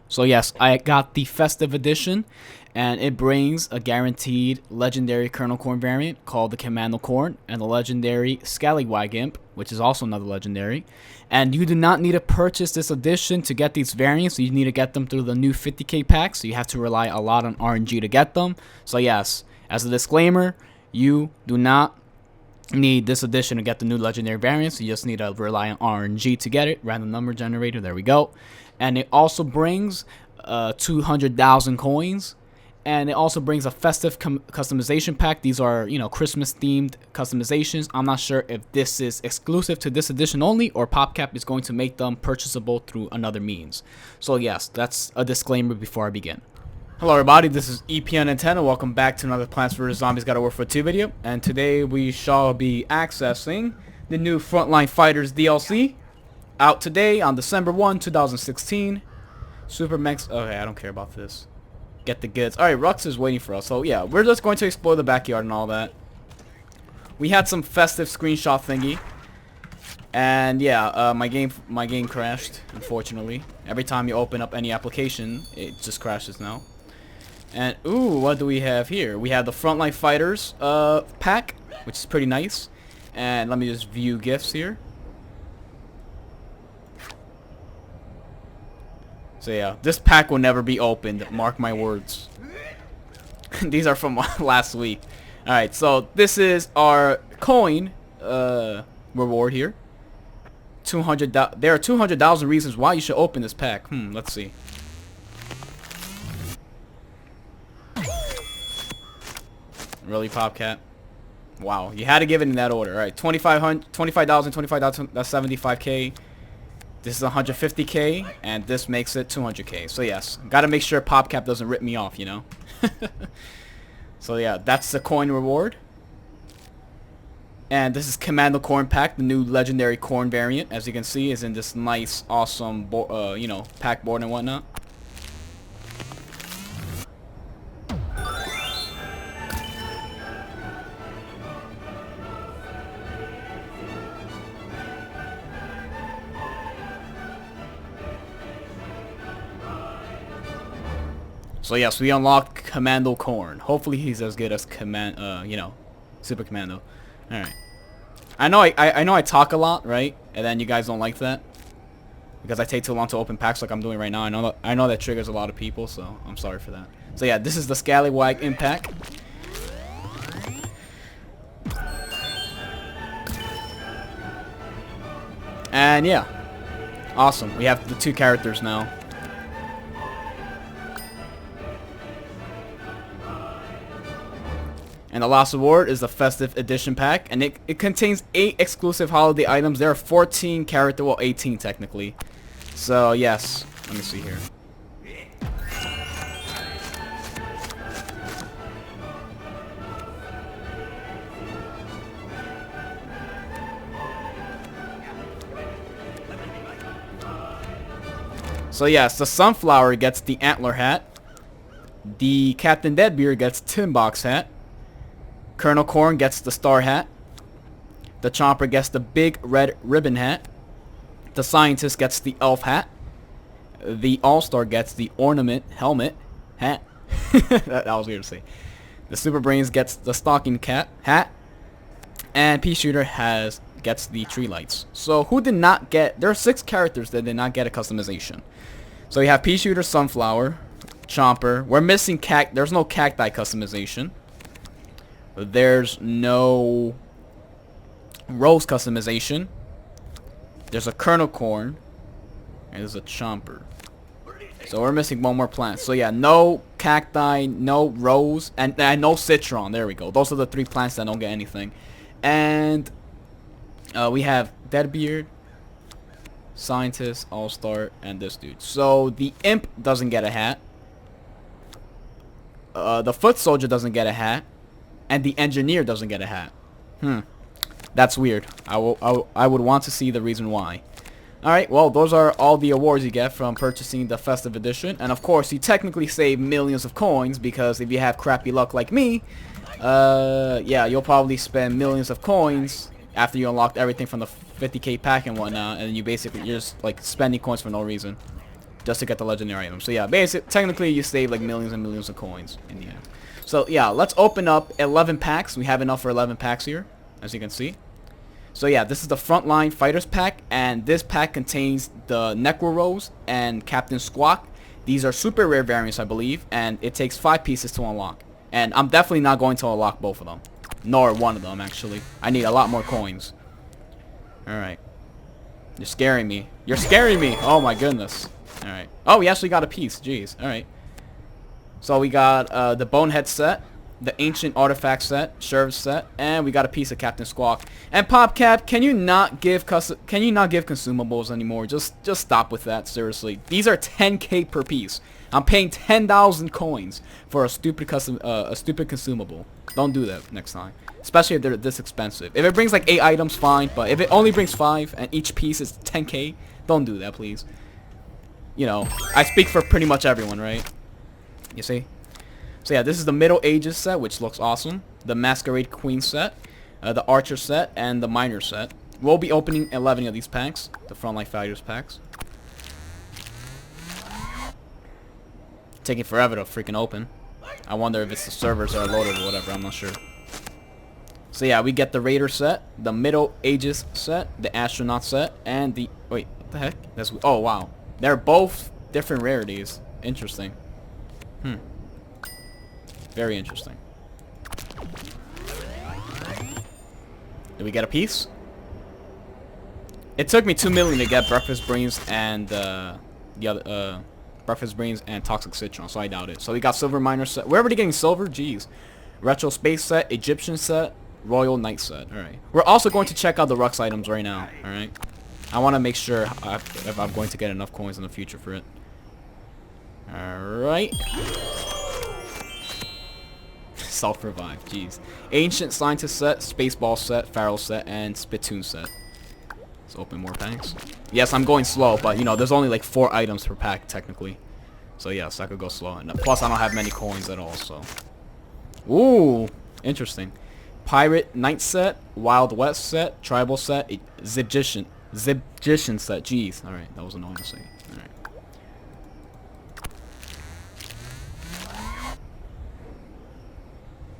So yes, I got the Festive Edition, and it brings a guaranteed legendary Colonel Corn variant called the Commando Corn, and the legendary Scallywag Imp, which is also another legendary. And you do not need to purchase this edition to get these variants. You need to get them through the new 50k pack, so you have to rely a lot on RNG to get them. So yes, as a disclaimer, you do not need this edition to get the new legendary variants. You just need to rely on RNG to get it. Random number generator, there we go. And it also brings 200,000 coins, and it also brings a festive customization pack. These are, you know, Christmas themed customizations. I'm not sure if this is exclusive to this edition only, or PopCap is going to make them purchasable through another means. So yes, that's a disclaimer before I begin. Hello everybody, this is EPN Antenna. Welcome back to another Plants vs Zombies Gotta Work for 2 video, and today we shall be accessing the new Frontline Fighters DLC, out today on December 1, 2016. Super Max. Okay, I don't care about this. Get the goods. Alright, Rux is waiting for us. So yeah, we're just going to explore the backyard and all that. We had some festive screenshot thingy. And yeah, my game crashed, unfortunately. Every time you open up any application, it just crashes now. And ooh, what do we have here? We have the Frontline Fighters pack, which is pretty nice. And let me just view gifts here. So yeah, this pack will never be opened, mark my words. These are from last week. Alright, so this is our coin reward here. There are 200,000 reasons why you should open this pack. Let's see. Really, PopCat? Wow, you had to give it in that order. Alright, 25,000, 25,000, that's 75k. This is 150k, and this makes it 200k. So yes, gotta make sure PopCap doesn't rip me off, you know. So yeah, that's the coin reward. And this is Commando Corn pack, the new legendary corn variant. As you can see, is in this nice, awesome, you know, pack board and whatnot. So yes, we unlocked Commando Corn. Hopefully he's as good as you know, Super Commando. All right. I know I talk a lot, right? And then you guys don't like that because I take too long to open packs like I'm doing right now. I know that triggers a lot of people, so I'm sorry for that. So yeah, this is the Scallywag Imp pack. And yeah, awesome. We have the 2 characters now. And the last award is the Festive Edition pack, and it contains 8 exclusive holiday items. There are 14 character, well 18 technically. So yes, let me see here. So yes, the Sunflower gets the Antler hat. The Captain Deadbeard gets Tin Box hat. Colonel Corn gets the Star hat. The Chomper gets the Big Red Ribbon hat. The Scientist gets the Elf hat. The All-Star gets the Ornament Helmet hat. that was weird to say. The Super Brains gets the Stocking Cap hat. And Pea Shooter gets the Tree Lights. So who did not get... There are 6 characters that did not get a customization. So you have Pea Shooter, Sunflower, Chomper. We're missing there's no Cacti customization. There's no Rose customization. There's a Colonel Corn. And there's a Chomper. So we're missing one more plant. So yeah, no Cacti, no Rose, and no Citron. There we go. Those are the 3 plants that don't get anything. And we have Deadbeard, Scientist, All-Star, and this dude. So the Imp doesn't get a hat. The Foot Soldier doesn't get a hat. And the Engineer doesn't get a hat. That's weird. I would want to see the reason why. Alright, well, those are all the awards you get from purchasing the Festive Edition. And of course, you technically save millions of coins, because if you have crappy luck like me, yeah, you'll probably spend millions of coins after you unlocked everything from the 50k pack and whatnot, and you're just like spending coins for no reason. just to get the legendary item. So yeah, basically, technically you save like millions and millions of coins in the end. So yeah, let's open up 11 packs. We have enough for 11 packs here, as you can see. So yeah, this is the Frontline Fighters pack, and this pack contains the Necro Rose and Captain Squawk. These are super rare variants, I believe, and it takes 5 pieces to unlock. And I'm definitely not going to unlock both of them, nor one of them actually. I need a lot more coins. All right, you're scaring me. You're scaring me. Oh my goodness. All right. Oh, we actually got a piece. Jeez. All right. So we got the Bonehead set, the Ancient Artifact set, Sheriff set, and we got a piece of Captain Squawk. And PopCap, can you not give consumables anymore? Just stop with that, seriously. These are 10k per piece. I'm paying 10,000 coins for a stupid consumable. Don't do that next time, especially if they're this expensive. If it brings like 8 items, fine, but if it only brings 5 and each piece is 10k, don't do that, please. You know, I speak for pretty much everyone, right? You see? So yeah, this is the Middle Ages set, which looks awesome. The Masquerade Queen set, the Archer set, and the Miner set. We'll be opening 11 of these packs, the Frontline Fighters packs. Taking forever to freaking open. I wonder if it's the servers that are loaded or whatever, I'm not sure. So yeah, we get the Raider set, the Middle Ages set, the Astronaut set, and the... Wait, what the heck? That's... Oh, wow. They're both different rarities. Interesting. Very interesting. Did we get a piece? It took me 2 million to get Breakfast Brains and the other Breakfast Brains and Toxic Citron, so I doubt it. So we got Silver Miner set. We're already getting silver. Jeez. Retro Space set, Egyptian set, Royal Knight set. All right. We're also going to check out the Rux items right now. All right. I want to make sure if I'm going to get enough coins in the future for it. All right. Self-revive, jeez. Ancient Scientist set, Spaceball set, Pharaoh set, and Spittoon set. Let's open more packs. Yes, I'm going slow, but you know, there's only like 4 items per pack technically. So yes, I could go slow. And plus, I don't have many coins at all, so. Ooh, interesting. Pirate Knight set, Wild West set, Tribal set, Zibgician set. Jeez. All right, that was annoying to say. All right.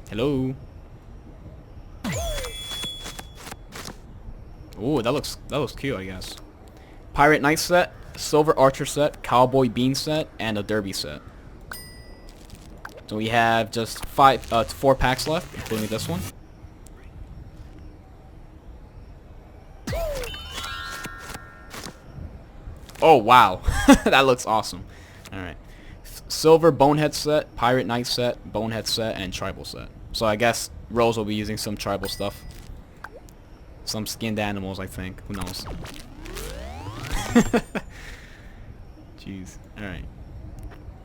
Hello. Ooh, that looks cute, I guess. Pirate Knight set, Silver Archer set, Cowboy Bean set, and a Derby set. So we have just 4 packs left, including this one. Oh wow, that looks awesome. All right. Silver Bonehead set, Pirate Knight set, Bonehead set, and Tribal set. So I guess Rose will be using some tribal stuff. Some skinned animals, I think. Who knows? Jeez. Alright.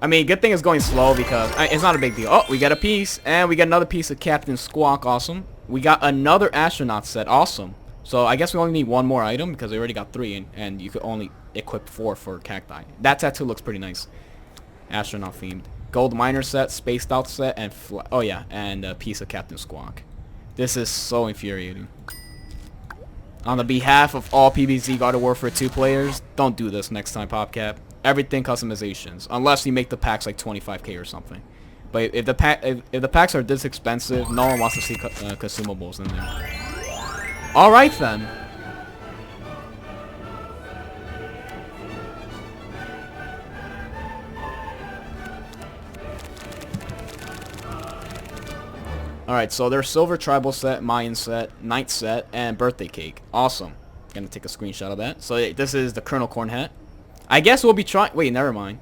I mean, good thing it's going slow because it's not a big deal. Oh, we got a piece. And we got another piece of Captain Squawk. Awesome. We got another astronaut set. Awesome. So I guess we only need 1 more item because we already got 3. And you could only equip 4 for Cacti. That tattoo looks pretty nice. Astronaut themed. Gold Miner set, Spaced Out set, and oh yeah, and a piece of Captain Squawk. This is so infuriating. On the behalf of all PvZ God of Warfare 2 players, don't do this next time, PopCap. Everything customizations, unless you make the packs like 25k or something. But if the packs are this expensive, no one wants to see consumables in there. All right then. Alright, so there's Silver Tribal set, Mayan set, Knight set, and Birthday Cake. Awesome. Gonna take a screenshot of that. So this is the Colonel Corn hat. I guess we'll be trying... Wait, never mind.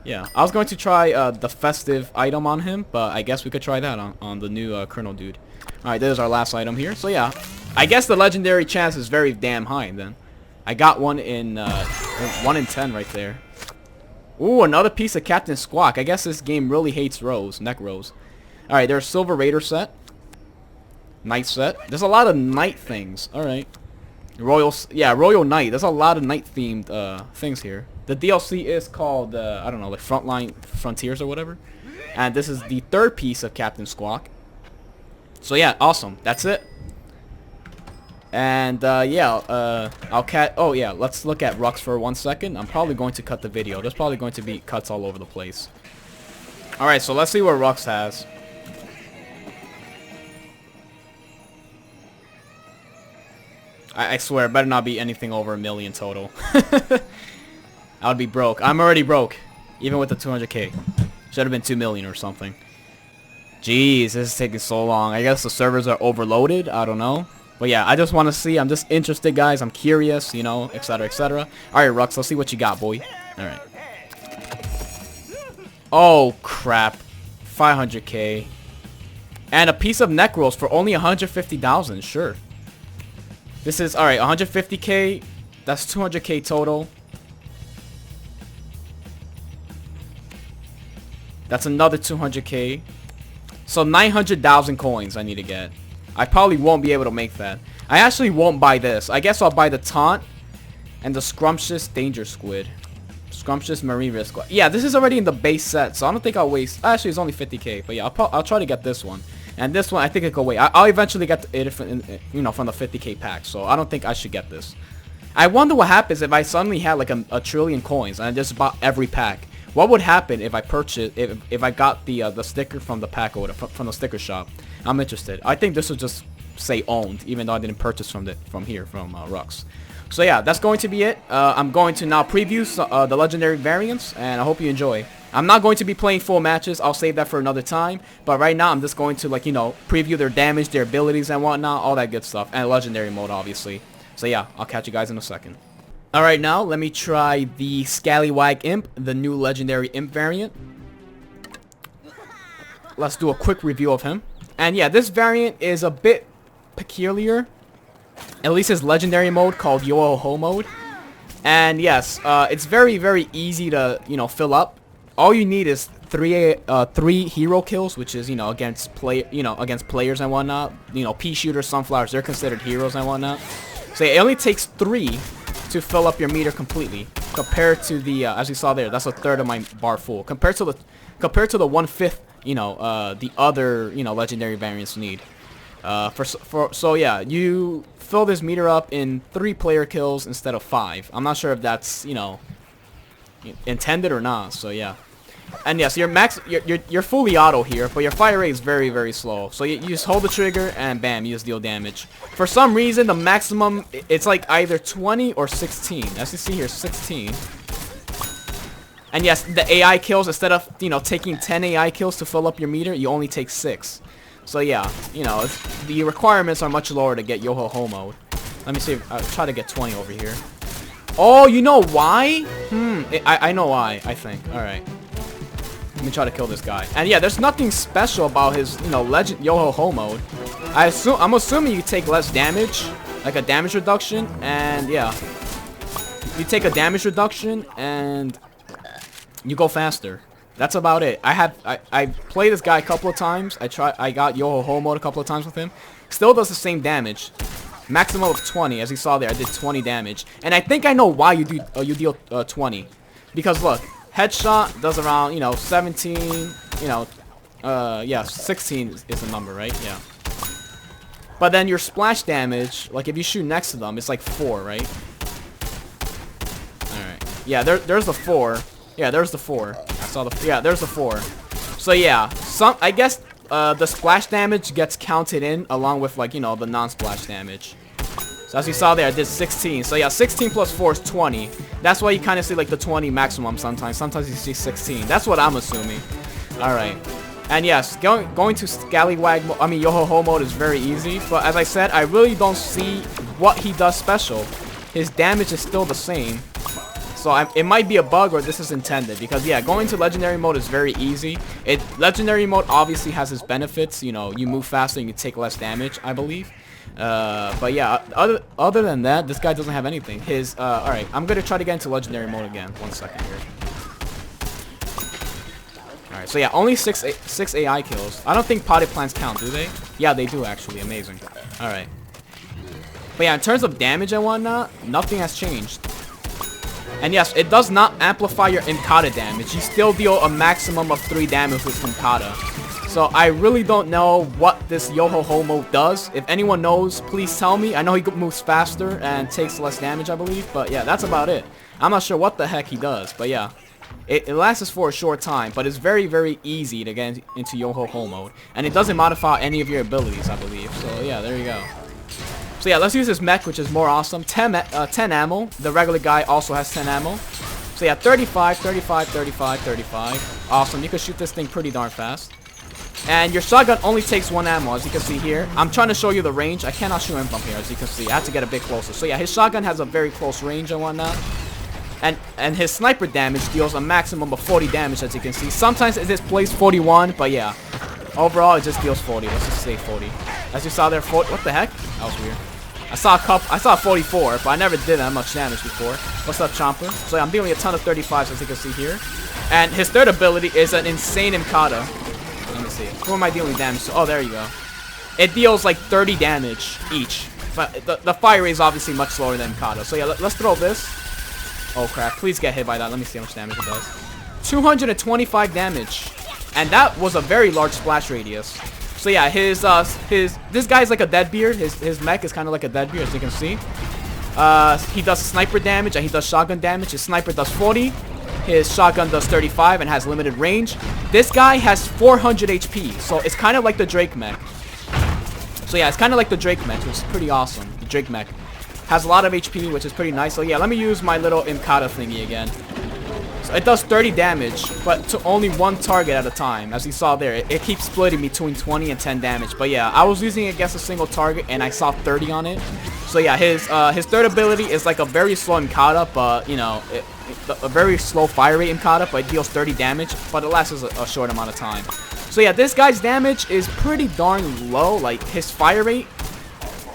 Yeah, I was going to try the festive item on him, but I guess we could try that on the new Colonel dude. Alright, there's our last item here. So yeah, I guess the legendary chance is very damn high then. I got 1 in 1 in 10 right there. Ooh, another piece of Captain Squawk. I guess this game really hates Rose, Neck Rose. Alright, there's Silver Raider set. Knight set. There's a lot of Knight things. Alright. Royal Knight. There's a lot of Knight themed things here. The DLC is called, I don't know, like Frontline Frontiers or whatever. And this is the 3rd piece of Captain Squawk. So yeah, awesome. That's it. And yeah, oh yeah, let's look at Rux for 1 second. I'm probably going to cut the video. There's probably going to be cuts all over the place. Alright, so let's see what Rux has. I swear, it better not be anything over 1 million total. I would be broke. I'm already broke. Even with the 200k. Should have been 2 million or something. Jeez, this is taking so long. I guess the servers are overloaded. I don't know. But yeah, I just want to see. I'm just interested, guys. I'm curious, you know, etc, etc. Alright, Rux, let's see what you got, boy. Alright. Oh, crap. 500k. And a piece of neck rolls for only 150,000. Sure. This is, alright, 150k. That's 200k total. That's another 200k. So 900,000 coins I need to get. I probably won't be able to make that. I actually won't buy this. I guess I'll buy the taunt and the scrumptious danger squid. Scrumptious marine risk. Yeah, this is already in the base set, so I don't think I'll waste. Actually, it's only 50k, but yeah, I'll try to get this one. And this one, I think it could wait. I'll eventually get it, you know, from the 50k pack. So I don't think I should get this. I wonder what happens if I suddenly had like a trillion coins and I just bought every pack. What would happen if I purchased, if I got the sticker from the pack or from the sticker shop? I'm interested. I think this would just say owned, even though I didn't purchase from Rux. So yeah, that's going to be it. I'm going to now preview the legendary variants, and I hope you enjoy. I'm not going to be playing full matches. I'll save that for another time. But right now, I'm just going to, like, you know, preview their damage, their abilities, and whatnot, all that good stuff, and legendary mode, obviously. So yeah, I'll catch you guys in a second. Alright, now let me try the Scallywag Imp, the new legendary Imp variant. Let's do a quick review of him. And yeah, this variant is a bit peculiar. At least his legendary mode called Yo-Ho-Ho mode. And yes, it's very, very easy to, you know, fill up. All you need is three hero kills, which is, you know, against players and whatnot. You know, pea shooters, sunflowers, they're considered heroes and whatnot. So it only takes 3 to fill up your meter completely, compared to the as you saw there, that's a third of my bar full. Compared to the 1/5, you know, the other, you know, legendary variants need. So yeah, you fill this meter up in 3 player kills instead of 5. I'm not sure if that's, you know, intended or not. So yeah. And yes, you're fully auto here, but your fire rate is very, very slow. So you just hold the trigger and bam, you just deal damage. For some reason, the maximum, it's like either 20 or 16. As you see here, 16. And yes, the AI kills, instead of, you know, taking 10 AI kills to fill up your meter, you only take 6. So yeah, you know, the requirements are much lower to get Yo-Ho-Ho mode. Let me see, I'll try to get 20 over here. Oh, you know why? I know why, I think. Alright. Let me try to kill this guy. And yeah, there's nothing special about his, you know, legend Yo-Ho-Ho mode. I'm assuming you take less damage, like a damage reduction, and yeah. You take a damage reduction and you go faster. That's about it. I played this guy a couple of times. I got Yo-Ho-Ho mode a couple of times with him. Still does the same damage. Maximum of 20. As you saw there, I did 20 damage. And I think I know why you deal 20. Because look, headshot does around, you know, 17, you know, yeah, 16 is the number, right? Yeah. But then your splash damage, like if you shoot next to them, it's like 4, right? Alright. Yeah, there's the 4. Yeah, there's the 4. I saw the, yeah, there's the 4. So yeah, I guess the splash damage gets counted in along with, like, you know, the non-splash damage. So as you saw there, I did 16. So yeah, 16 plus 4 is 20. That's why you kind of see like the 20 maximum sometimes. Sometimes you see 16. That's what I'm assuming. Alright. And yes, going to Scallywag, I mean Yo-Ho-Ho mode is very easy. But as I said, I really don't see what he does special. His damage is still the same. So it might be a bug or this is intended. Because yeah, going to Legendary mode is very easy. Legendary mode obviously has its benefits. You know, you move faster and you take less damage, I believe. But yeah, other than that, this guy doesn't have anything. Alright, I'm gonna try to get into Legendary mode again. 1 second here. Alright, so yeah, only 6 AI kills. I don't think potted plants count, do they? Yeah, they do actually. Amazing. Alright. But yeah, in terms of damage and whatnot, nothing has changed. And yes, it does not amplify your Imkata damage. You still deal a maximum of 3 damage with Imkata. So I really don't know what this Yo-Ho-Ho mode does. If anyone knows, please tell me. I know he moves faster and takes less damage, I believe. But yeah, that's about it. I'm not sure what the heck he does. But yeah, it lasts for a short time. But it's very, very easy to get into Yo-Ho-Ho mode. And it doesn't modify any of your abilities, I believe. So yeah, there you go. So yeah, let's use this mech, which is more awesome. 10 ammo. The regular guy also has 10 ammo. So yeah, 35, 35, 35, 35. Awesome. You can shoot this thing pretty darn fast. And your shotgun only takes 1 ammo, as you can see here. I'm trying to show you the range. I cannot shoot him from here, as you can see. I have to get a bit closer. So yeah, his shotgun has a very close range and whatnot. And his sniper damage deals a maximum of 40 damage, as you can see. Sometimes it displays 41, but yeah. Overall, it just deals 40. Let's just say 40. As you saw there, 40. What the heck? That was weird. I saw 44, but I never did that much damage before. What's up, Chomper? So yeah, I'm dealing a ton of 35s, as you can see here. And his third ability is an insane Imkata. Let me see. Who am I dealing damage to? Oh, there you go. It deals like 30 damage each. But the fire rate is obviously much slower than Imkata. So yeah, let's throw this. Oh crap, please get hit by that. Let me see how much damage it does. 225 damage. And that was a very large splash radius. So yeah, this guy's like a deadbeard. His mech is kind of like a deadbeard, as you can see. He does sniper damage and he does shotgun damage. His sniper does 40. His shotgun does 35 and has limited range. This guy has 400 HP, so it's kind of like the Drake mech. So yeah, it's kind of like the Drake mech, which is pretty awesome. The Drake mech has a lot of HP, which is pretty nice. So yeah, let me use my little Imkata thingy again. So it does 30 damage, but to only 1 target at a time. As you saw there, it keeps splitting between 20 and 10 damage. But yeah, I was using it against a single target, and I saw 30 on it. So yeah, his third ability is like a very slow Imkata, but you know, a very slow fire rate Imkata, but it deals 30 damage, but it lasts a short amount of time. So yeah, this guy's damage is pretty darn low. Like his fire rate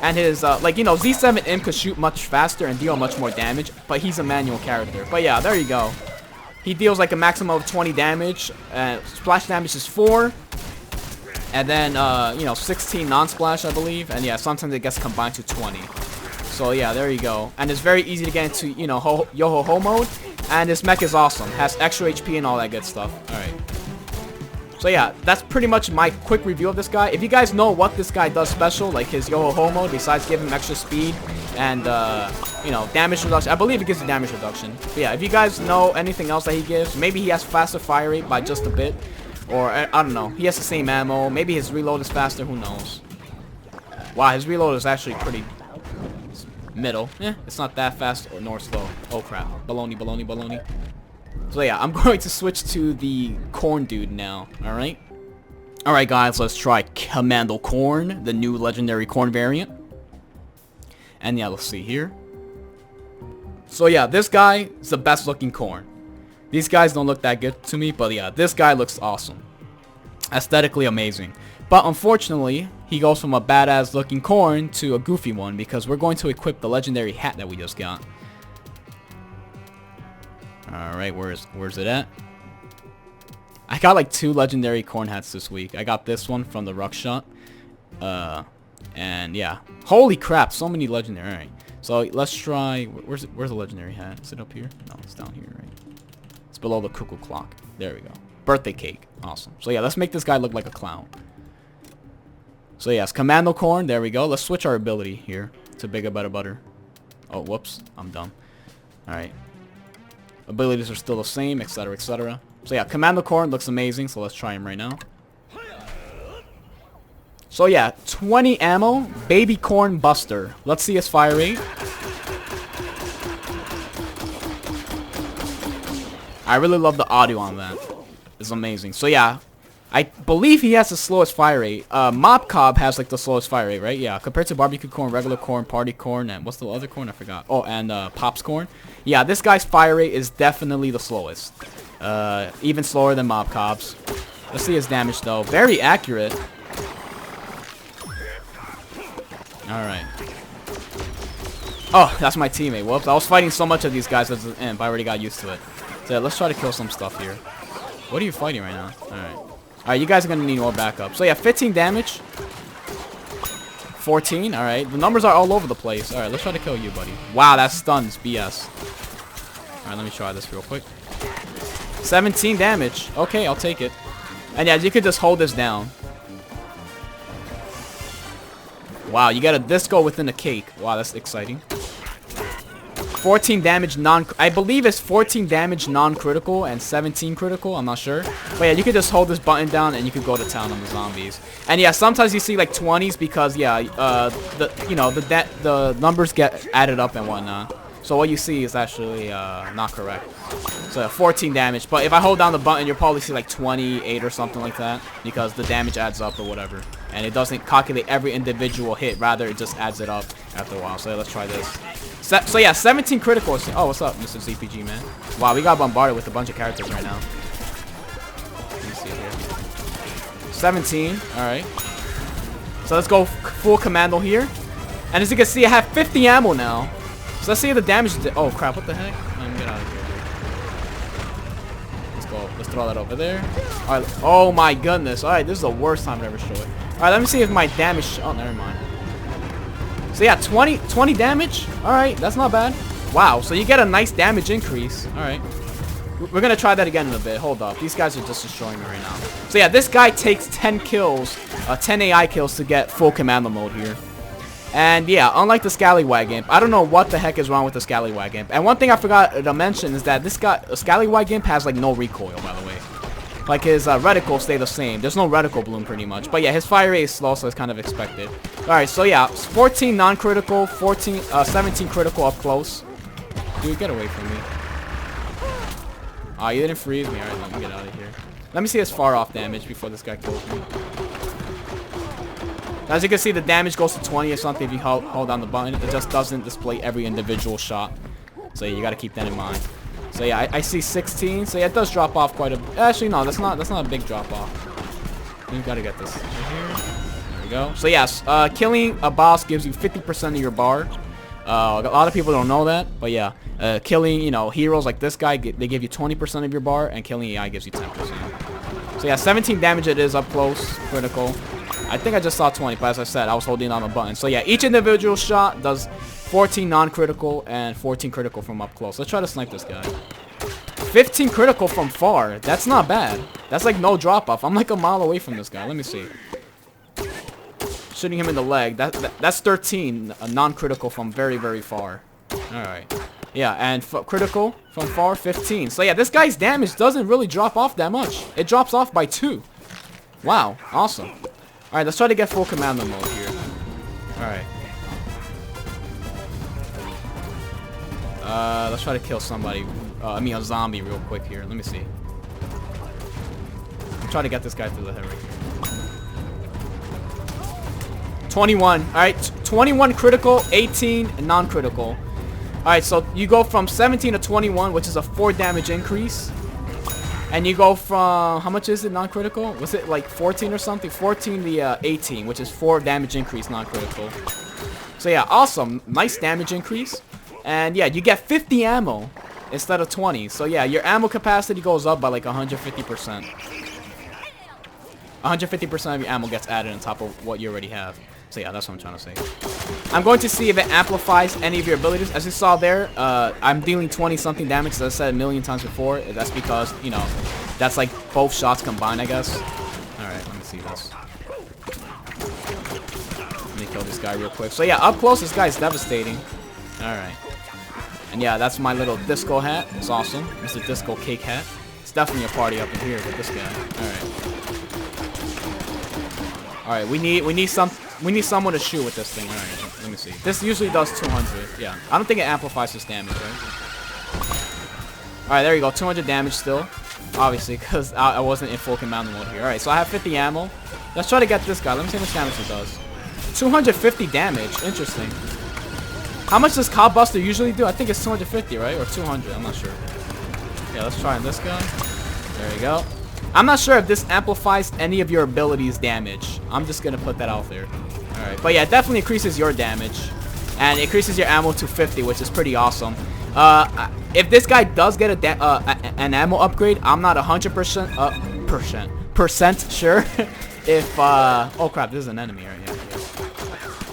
and his like, you know, Z7 Imp could shoot much faster and deal much more damage, but he's a manual character. But yeah, there you go. He deals like a maximum of 20 damage. Splash damage is 4. And then, you know, 16 non-splash, I believe. And yeah, sometimes it gets combined to 20. So yeah, there you go. And it's very easy to get into, you know, Yo-Ho-Ho mode. And this mech is awesome. Has extra HP and all that good stuff. Alright. So yeah, that's pretty much my quick review of this guy. If you guys know what this guy does special, like his Yo-Ho-Ho mode, besides giving him extra speed and, you know, damage reduction. I believe it gives a damage reduction. But yeah, if you guys know anything else that he gives, maybe he has faster fire rate by just a bit. Or, I don't know, he has the same ammo. Maybe his reload is faster, who knows. Wow, his reload is actually pretty middle. It's not that fast nor slow. Oh crap, baloney, baloney, baloney. So yeah, I'm going to switch to the Corn dude now, alright? Alright guys, let's try Commando Corn, the new legendary Corn variant. And yeah, let's see here. So yeah, this guy is the best looking Corn. These guys don't look that good to me, but yeah, this guy looks awesome. Aesthetically amazing. But unfortunately, he goes from a badass looking Corn to a goofy one because we're going to equip the legendary hat that we just got. Alright, where's it at? I got like 2 legendary Corn hats this week. I got this one from the Ruckshot. And yeah. Holy crap, so many legendary. Alright. So let's try, where's the legendary hat? Is it up here? No, it's down here, right? It's below the cuckoo clock. There we go. Birthday cake. Awesome. So yeah, let's make this guy look like a clown. So yes, Commando Corn. There we go. Let's switch our ability here to Bigger Better Butter. Oh, whoops. I'm dumb. Alright. Abilities are still the same, etc, etc. So yeah, Commando Corn looks amazing, so let's try him right now. So yeah, 20 ammo, Baby Corn Buster. Let's see his fire rate. I really love the audio on that. It's amazing. So yeah, I believe he has the slowest fire rate. Mob Cob has like the slowest fire rate, right? Yeah, compared to Barbecue Corn, Regular Corn, Party Corn, and what's the other corn? I forgot. Oh, and Pops Corn. Yeah, this guy's fire rate is definitely the slowest. Even slower than Mob Cob's. Let's see his damage though. Very accurate. Alright. Oh, that's my teammate. Whoops. I was fighting so much of these guys as an imp. I already got used to it. So yeah, let's try to kill some stuff here. What are you fighting right now? Alright. Alright, you guys are going to need more backup. So yeah, 15 damage. 14. Alright. The numbers are all over the place. Alright, let's try to kill you, buddy. Wow, that stuns. BS. Alright, let me try this real quick. 17 damage. Okay, I'll take it. And yeah, you could just hold this down. Wow, you got a disco within a cake. Wow, that's exciting. 14 damage I believe it's 14 damage non-critical and 17 critical. I'm not sure. But yeah, you could just hold this button down and you could go to town on the zombies. And yeah, sometimes you see like 20s because yeah, the numbers get added up and whatnot. So what you see is actually not correct. So yeah, 14 damage. But if I hold down the button, you'll probably see like 28 or something like that because the damage adds up or whatever. And it doesn't calculate every individual hit. Rather, it just adds it up after a while. So yeah, let's try this. So yeah, 17 critical. Oh, what's up, Mr. ZPG, man? Wow, we got bombarded with a bunch of characters right now. Let me see here. 17. All right. So let's go full commando here. And as you can see, I have 50 ammo now. So let's see if the damage. Oh crap! What the heck? Get out of here. Let's go. Let's throw that over there. All right. Oh my goodness. All right. This is the worst time to ever show it. All right. Let me see if my damage. Oh, never mind. So yeah, 20 damage. All right, that's not bad. Wow, so you get a nice damage increase. All right, we're gonna try that again in a bit. Hold up, these guys are just destroying me right now. So yeah, this guy takes 10 kills, 10 AI kills to get full commando mode here. And yeah, unlike the Scallywag Imp, I don't know what the heck is wrong with the Scallywag Imp. And one thing I forgot to mention is that this guy, Scallywag Imp, has like no recoil, by the way. Like his reticle stay the same. There's no reticle bloom pretty much. But yeah, his fire rate is slow, so it's kind of expected. Alright, so yeah, 14 non-critical, 17 critical up close. Dude, get away from me. Ah, you didn't freeze me. Alright, let me get out of here. Let me see his far off damage before this guy kills me. As you can see, the damage goes to 20 or something if you hold down the button. It just doesn't display every individual shot. So yeah, you gotta keep that in mind. So yeah, I see 16. So yeah, it does drop off quite a bit. Actually, no, that's not a big drop off. You gotta get this right here. There we go. So yes, killing a boss gives you 50% of your bar. A lot of people don't know that, but yeah, killing heroes like this guy, they give you 20% of your bar, and killing AI gives you 10%. So yeah, 17 damage it is up close, critical. I think I just saw 20, but as I said, I was holding on the button. So yeah, each individual shot does 14 non-critical and 14 critical from up close. Let's try to snipe this guy. 15 critical from far. That's not bad. That's like no drop-off. I'm like a mile away from this guy. Let me see. Shooting him in the leg. That's 13 non-critical from very, very far. Alright. Yeah, and critical from far, 15. So yeah, this guy's damage doesn't really drop off that much. It drops off by 2. Wow. Awesome. Alright, let's try to get full commando mode here. Alright. Let's try to kill somebody. A zombie real quick here. Let me see. I'm trying to get this guy through the head right here. 21. Alright, 21 critical, 18 non-critical. Alright, so you go from 17 to 21, which is a 4 damage increase. And you go from, how much is it non-critical? Was it like 14 or something? 14 to 18, which is 4 damage increase non-critical. So yeah, awesome. Nice damage increase. And yeah, you get 50 ammo instead of 20. So yeah, your ammo capacity goes up by like 150%. 150% of your ammo gets added on top of what you already have. So yeah, that's what I'm trying to say. I'm going to see if it amplifies any of your abilities. As you saw there, I'm dealing 20-something damage, as I said a million times before. That's because, that's like both shots combined, I guess. Alright, let me see this. Let me kill this guy real quick. So yeah, up close, this guy's devastating. Alright. And yeah, that's my little disco hat. It's awesome. It's a disco cake hat. It's definitely a party up in here with this guy. Alright. Alright, we need someone to shoot with this thing. Alright, let me see. This usually does 200. Yeah. I don't think it amplifies this damage, right? Alright, there you go. 200 damage still. Obviously, because I wasn't in full commando mode here. Alright, so I have 50 ammo. Let's try to get this guy. Let me see how much damage he does. 250 damage. Interesting. How much does Cob Buster usually do? I think it's 250, right? Or 200. I'm not sure. Yeah, let's try this guy. There you go. I'm not sure if this amplifies any of your abilities' damage. I'm just going to put that out there. Alright. But yeah, it definitely increases your damage. And it increases your ammo to 50, which is pretty awesome. If this guy does get an ammo upgrade, I'm not 100% sure if... oh crap, this is an enemy right here.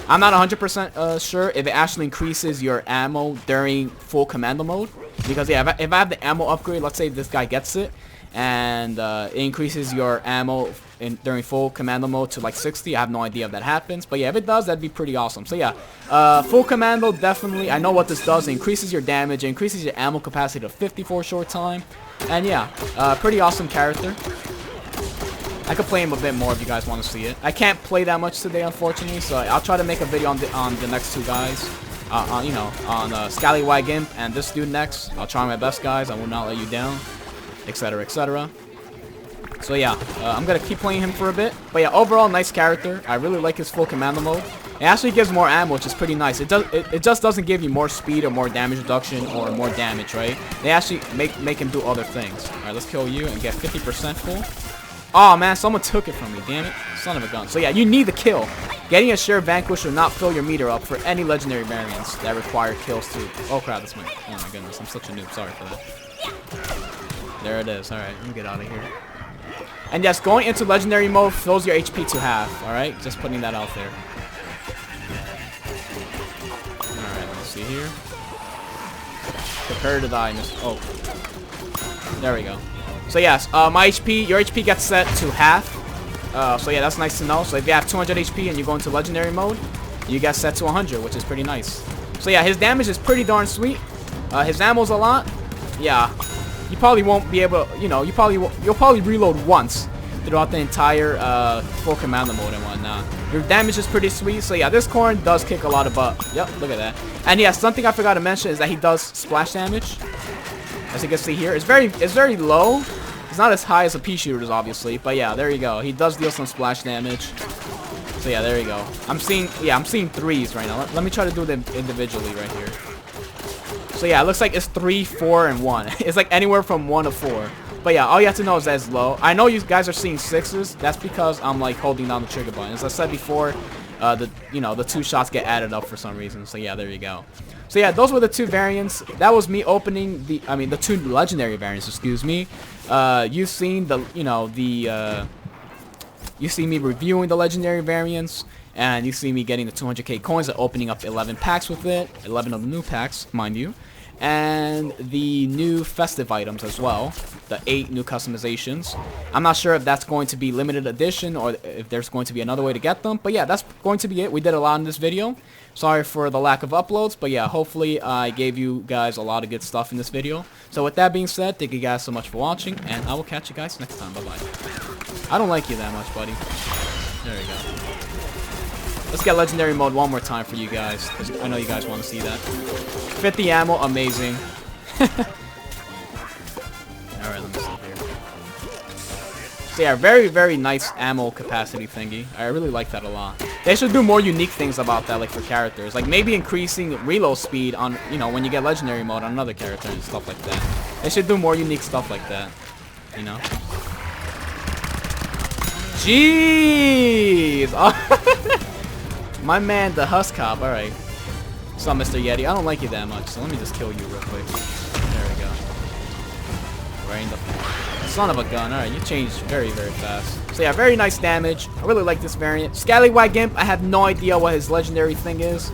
I'm not 100% sure if it actually increases your ammo during full commando mode. Because yeah, if I have the ammo upgrade, let's say this guy gets it, and it increases your ammo during full commando mode to like 60. I have no idea if that happens, but yeah, if it does, that'd be pretty awesome. So yeah, full commando, definitely. I know what this does. It increases your damage, it increases your ammo capacity to 50 for a short time, and yeah, pretty awesome character. I could play him a bit more if you guys want to see it. I can't play that much today, unfortunately, so I'll try to make a video on the next two guys. On Scallywag Imp and this dude next. I'll try my best, guys. I will not let you down, etc., etc. So yeah, I'm gonna keep playing him for a bit. But yeah, overall, nice character. I really like his full commando mode. It actually gives more ammo, which is pretty nice. It just doesn't give you more speed or more damage reduction or more damage, right? They actually make him do other things. All right, let's kill you and get 50% full. Oh man, someone took it from me. Damn it, son of a gun. So yeah, you need the kill. Getting a share vanquish will not fill your meter up for any legendary variants that require kills too. Oh crap, that's my. Oh my goodness, I'm such a noob. Sorry for that. There it is. All right, let me get out of here. And yes, going into legendary mode fills your HP to half. All right, just putting that out there. All right, let's see here. Prepare to die. Oh, there we go. So yes, my HP, your HP gets set to half. So yeah, that's nice to know. So if you have 200 HP and you go into legendary mode, you get set to 100, which is pretty nice. So yeah, his damage is pretty darn sweet. His ammo's a lot. Yeah, you probably won't be able, you'll probably reload once throughout the entire full commando mode and whatnot. Your damage is pretty sweet. So yeah, this corn does kick a lot of butt. Yep, look at that. And yeah, something I forgot to mention is that he does splash damage. As you can see here, it's very low. It's not as high as a pea shooter does, obviously, but yeah, there you go. He does deal some splash damage. So yeah, there you go. I'm seeing threes right now. Let me try to do them individually right here. So yeah, it looks like it's 3, 4, and 1. It's like anywhere from 1 to 4. But yeah, all you have to know is that it's low. I know you guys are seeing 6s. That's because I'm like holding down the trigger button. As I said before, the 2 shots get added up for some reason. So yeah, there you go. So yeah, those were the 2 variants. That was me opening the 2 legendary variants, excuse me. You've seen you see me reviewing the legendary variants, and you see me getting the 200k coins and opening up 11 packs with it, 11 of the new packs, mind you, and the new festive items as well, the 8 new customizations. I'm not sure if that's going to be limited edition or if there's going to be another way to get them, but yeah, that's going to be it. We did a lot in this video. Sorry for the lack of uploads, but yeah, hopefully I gave you guys a lot of good stuff in this video. So with that being said, thank you guys so much for watching, and I will catch you guys next time. Bye-bye. I don't like you that much, buddy. There you go. Let's get legendary mode one more time for you guys, because I know you guys want to see that. 50 ammo, amazing. Alright, let me see here. So yeah, very, very nice ammo capacity thingy. I really like that a lot. They should do more unique things about that, like for characters. Like maybe increasing reload speed on, when you get legendary mode on another character and stuff like that. They should do more unique stuff like that, Jeez! My man, the Husk Cop. Alright. What's up, Mr. Yeti? I don't like you that much, so let me just kill you real quick. There we go. Right in the son of a gun. Alright, you changed very, very fast. So yeah, very nice damage. I really like this variant. Scallywag Imp, I have no idea what his legendary thing is.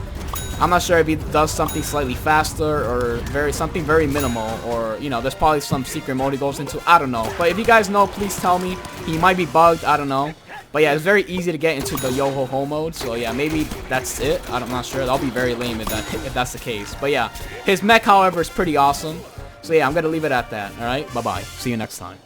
I'm not sure if he does something slightly faster or something very minimal, or there's probably some secret mode he goes into. I don't know. But if you guys know, please tell me. He might be bugged. I don't know. But yeah, it's very easy to get into the yo-ho-ho mode. So yeah, maybe that's it. I'm not sure. That'll be very lame if that's the case. But yeah, his mech, however, is pretty awesome. So yeah, I'm gonna leave it at that. All right, bye bye. See you next time.